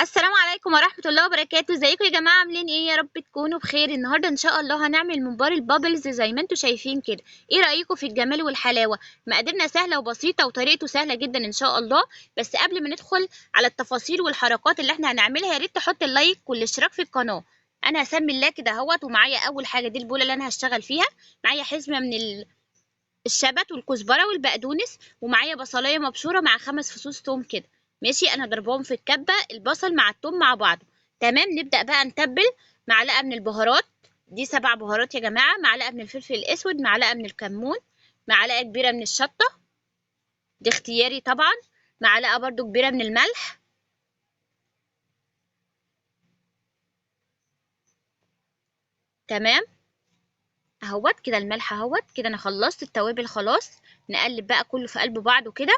السلام عليكم ورحمة الله وبركاته. ازيكم يا جماعة؟ عاملين ايه؟ يا رب تكونوا بخير. النهاردة ان شاء الله هنعمل ممبار البابلز زي ما انتوا شايفين كده. ايه رأيكم في الجمال والحلاوة؟ مقاديرنا سهلة وبسيطة وطريقته سهلة جدا ان شاء الله. بس قبل ما ندخل على التفاصيل والحركات اللي احنا هنعملها، يا ريت تحط اللايك والاشتراك في القناة. انا هسمي الله كده اهوت. ومعايا اول حاجة دي البولة اللي انا هشتغل فيها. معايا حزمة من الشبت والكزبره والبقدونس، ومعايا بصلايه مبشوره مع 5 فصوص توم كده. ماشي، انا ضربهم في الكبه البصل مع التوم مع بعض. تمام، نبدا بقى نتبل. معلقه من البهارات، دي 7 بهارات يا جماعه. معلقه من الفلفل الاسود، معلقه من الكمون، معلقه كبيره من الشطه، دي اختياري طبعا. معلقه برضو كبيره من الملح. تمام، اهوت كده الملح اهوت كده. انا خلصت التوابل خلاص. نقلب بقى كله في قلب بعضه كده.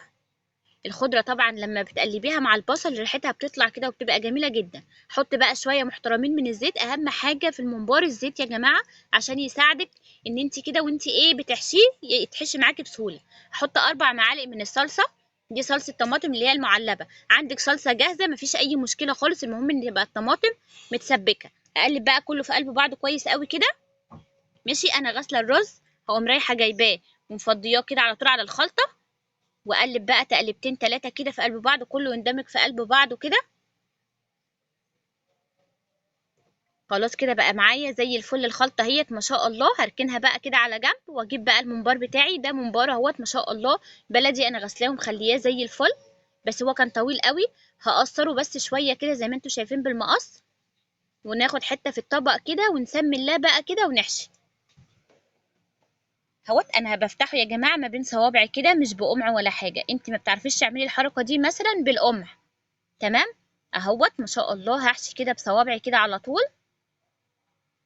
الخضرة طبعا لما بتقلبيها مع البصل ريحتها بتطلع كده وبتبقى جميلة جدا. حط بقى شوية محترمين من الزيت. اهم حاجة في الممبار الزيت يا جماعة، عشان يساعدك ان انت كده وانت ايه بتحشيه يتحشي معاكي بسهولة. حط 4 معالق من الصلصة، دي صلصة طماطم اللي هي المعلبة. عندك صلصة جاهزة مفيش اي مشكلة خالص، المهم ان تبقى الطماطم متسبكة. اقلب بقى كله في قلب بعضه كويس قوي كده. ماشي، انا غاسلة الرز، هقوم رايحة جايباه ومفضياه كده على طول على الخلطة. واقلب بقى تقلبتين 3 كده في قلب بعض، كله يندمج في قلب بعضه كده. خلاص كده بقى معايا زي الفل الخلطه اهيت ما شاء الله. هركنها بقى كده على جنب واجيب بقى الممبار بتاعي. ده ممبار اهوت ما شاء الله بلدي، انا غسلاه ومخلياه زي الفل. بس هو كان طويل قوي، هقصره بس شويه كده زي ما انتوا شايفين بالمقص. وناخد حته في الطبق كده ونسمي الله بقى كده ونحشي. اهوت انا بفتحه يا جماعه ما بين صوابعي كده، مش بقمع ولا حاجه. انت ما بتعرفيش تعملي الحركه دي مثلا بالقمع. تمام، اهوت ما شاء الله هحشي كده بصوابعي كده على طول.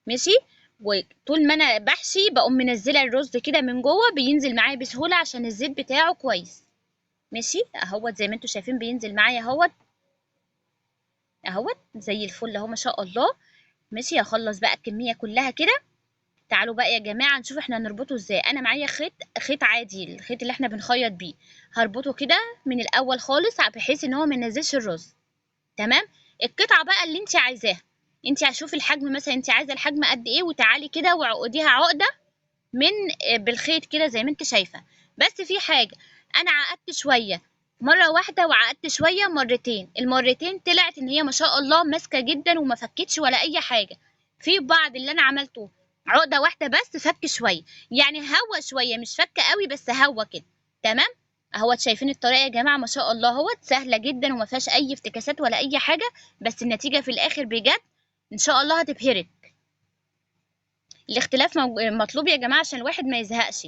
ماشي، وطول ما انا بحشي بقوم منزله الرز كده من جوه بينزل معايا بسهوله عشان الزيت بتاعه كويس. ماشي اهوت زي ما انتوا شايفين بينزل معايا اهوت. اهوت زي الفل اهو ما شاء الله. ماشي، هخلص بقى الكميه كلها كده. تعالوا بقى يا جماعه نشوف احنا هنربطه ازاي. انا معايا خيط عادي، الخيط اللي احنا بنخيط بيه. هربطه كده من الاول خالص بحيث ان هو ما ينزلش الرز. تمام، القطعه بقى اللي انت عايزاها. انت هتشوفي الحجم، مثلا انت عايزه الحجم قد ايه وتعالي كده وعقديها عقده من بالخيط كده زي ما انت شايفه. بس في حاجه، انا عقدت شويه مره واحده وعقدت شويه مرتين. المرتين طلعت ان هي ما شاء الله ماسكه جدا وما فكتش ولا اي حاجه. في بعض اللي انا عملته عقده واحده بس فك شويه، يعني هوا شويه مش فك قوي بس هوا كده. تمام، اهوت شايفين الطريقه يا جماعه ما شاء الله اهوت سهله جدا وما فيهاش اي افتكاسات ولا اي حاجه. بس النتيجه في الاخر بجد ان شاء الله هتبهرك. الاختلاف مطلوب يا جماعه عشان الواحد ما يزهقش.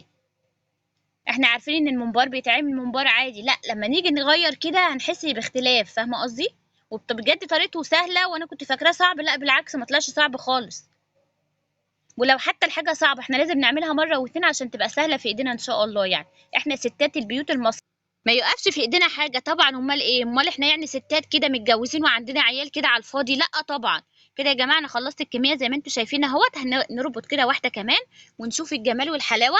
احنا عارفين ان الممبار بيتعمل ممبار عادي، لا لما نيجي نغير كده هنحس باختلاف، فاهمه قصدي؟ وبجد طريقته سهله وانا كنت فاكراه صعب، لا بالعكس ما طلعش صعب خالص. ولو حتى الحاجه صعبه احنا لازم نعملها مره واتنين عشان تبقى سهله في ايدينا ان شاء الله. يعني احنا ستات البيوت المصريه ما يقفش في ايدينا حاجه طبعا. امال ايه؟ امال احنا يعني ستات كده متجوزين وعندنا عيال كده على الفاضي؟ لا طبعا. كده يا جماعه انا خلصت الكميه زي ما انتم شايفين اهوت. هنربط كده واحده كمان ونشوف الجمال والحلاوه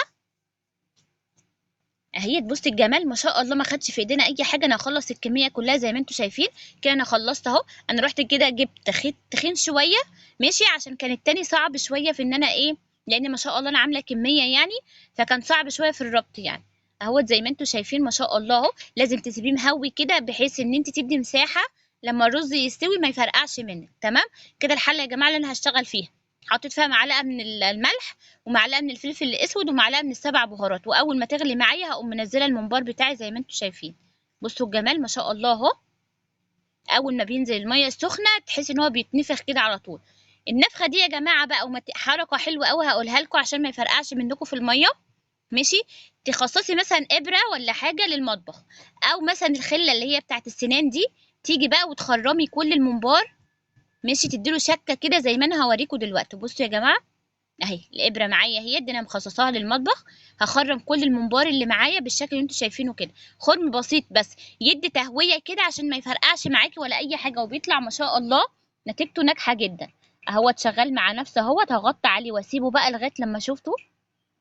اهي. تبص الجمال ما شاء الله ما خدش في ايدينا اي حاجه. انا هخلص الكميه كلها زي ما انتم شايفين كده. انا خلصت اهو. انا رحت كده جبت خيط تخين شويه. ماشي، عشان كان التاني صعب شويه في ان انا ايه، لان ما شاء الله انا عامله كميه يعني، فكان صعب شويه في الربط يعني. اهوت زي ما انتم شايفين ما شاء الله اهو. لازم تسيبيه مهوي كده بحيث ان انت تدي مساحه لما الرز يستوي ما يفرقعش منك. تمام، كده الحله يا جماعه اللي انا هشتغل فيها حطيت فيها معلقه من الملح ومعلقه من الفلفل الاسود ومعلقه من ال7 بهارات. واول ما تغلي معايا هقوم منزله الممبار بتاعي زي ما انتم شايفين. بصوا الجمال ما شاء الله اهو. اول ما بينزل الميه السخنه تحس ان هو بيتنفخ كده على طول. النفخه دي يا جماعه بقى حركه حلوه قوي هقولها لكم عشان ما يفرقعش منكم في الميه. ماشي، تخصصي مثلا ابره ولا حاجه للمطبخ، او مثلا الخله اللي هي بتاعت السنان دي، تيجي بقى وتخرمي كل الممبار. ماشي، تديله شكه كده زي ما انا هوريكم دلوقتي. بصوا يا جماعه اهي الابره معايا اهي، دي انا مخصصاها للمطبخ. هخرم كل الممبار اللي معايا بالشكل اللي انتوا شايفينه كده. خرم بسيط بس يدي تهويه كده عشان ما يفرقعش معاكي ولا اي حاجه، وبيطلع ما شاء الله نتيجته ناجحه جدا. اهوت شغال مع نفسه اهوت. هغطي عليه واسيبه بقى لغايه لما شفته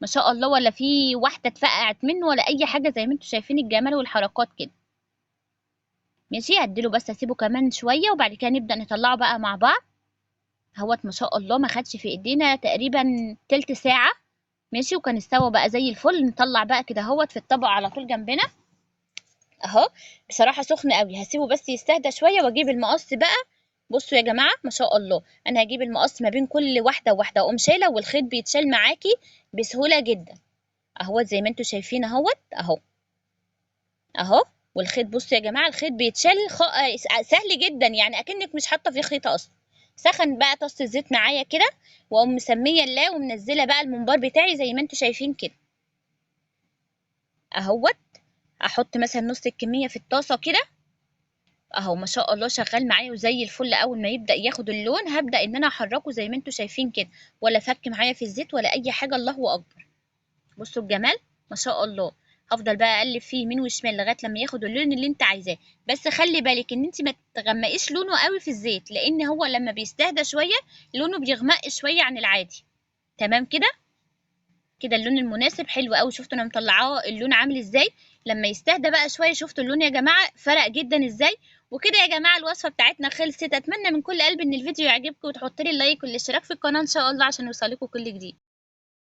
ما شاء الله ولا في واحده اتفقعت منه ولا اي حاجه، زي ما انتوا شايفين الجمال والحركات كده. ماشي. هديله بس اسيبه كمان شويه وبعد كده نبدا نطلعه بقى مع بعض اهوت. ما شاء الله ما خدش في ايدينا تقريبا تلت ساعه. ماشي. وكان استوى بقى زي الفل. نطلع بقى كده اهوت في الطبق على طول جنبنا اهو. بصراحه سخن قوي. هسيبه بس يستهدى شويه واجيب المقص بقى. بصوا يا جماعه ما شاء الله، انا هجيب المقص ما بين كل واحده وواحده واقوم شايله، والخيط بيتشال معاكي بسهوله جدا اهوت زي ما انتم شايفين اهوت اهو اهو. والخيط بصوا يا جماعه الخيط بيتشال سهل جدا، يعني اكنك مش حاطه فيه خيطه اصلا. سخن بقى طاسه الزيت معايا كده واقوم مسميه الله ومنزله بقى الممبار بتاعي زي ما انتم شايفين كده اهوت. احط مثلا نص الكميه في الطاسه كده اهو. ما شاء الله شغال معايا وزي الفل. اول ما يبدا ياخد اللون هبدا ان انا احركه زي ما انتم شايفين كده، ولا فك معايا في الزيت ولا اي حاجه. الله اكبر. بصوا الجمال ما شاء الله. هفضل بقى اقلب فيه يمين وشمال لغايه لما ياخد اللون اللي انت عايزاه. بس خلي بالك ان انت ما تغمقيش لونه قوي في الزيت، لان هو لما بيستهدى شويه لونه بيغمق شويه عن العادي. تمام كده. كده اللون المناسب حلو قوي. شفتوا انا مطلعاه اللون عامل ازاي؟ لما يستهدى بقى شويه شفتوا اللون يا جماعه فرق جدا ازاي. وكده يا جماعه الوصفه بتاعتنا خلصت. اتمنى من كل قلب ان الفيديو يعجبكم وتحطوا لي اللايك والاشتراك في القناه ان شاء الله عشان يوصلكوا كل جديد.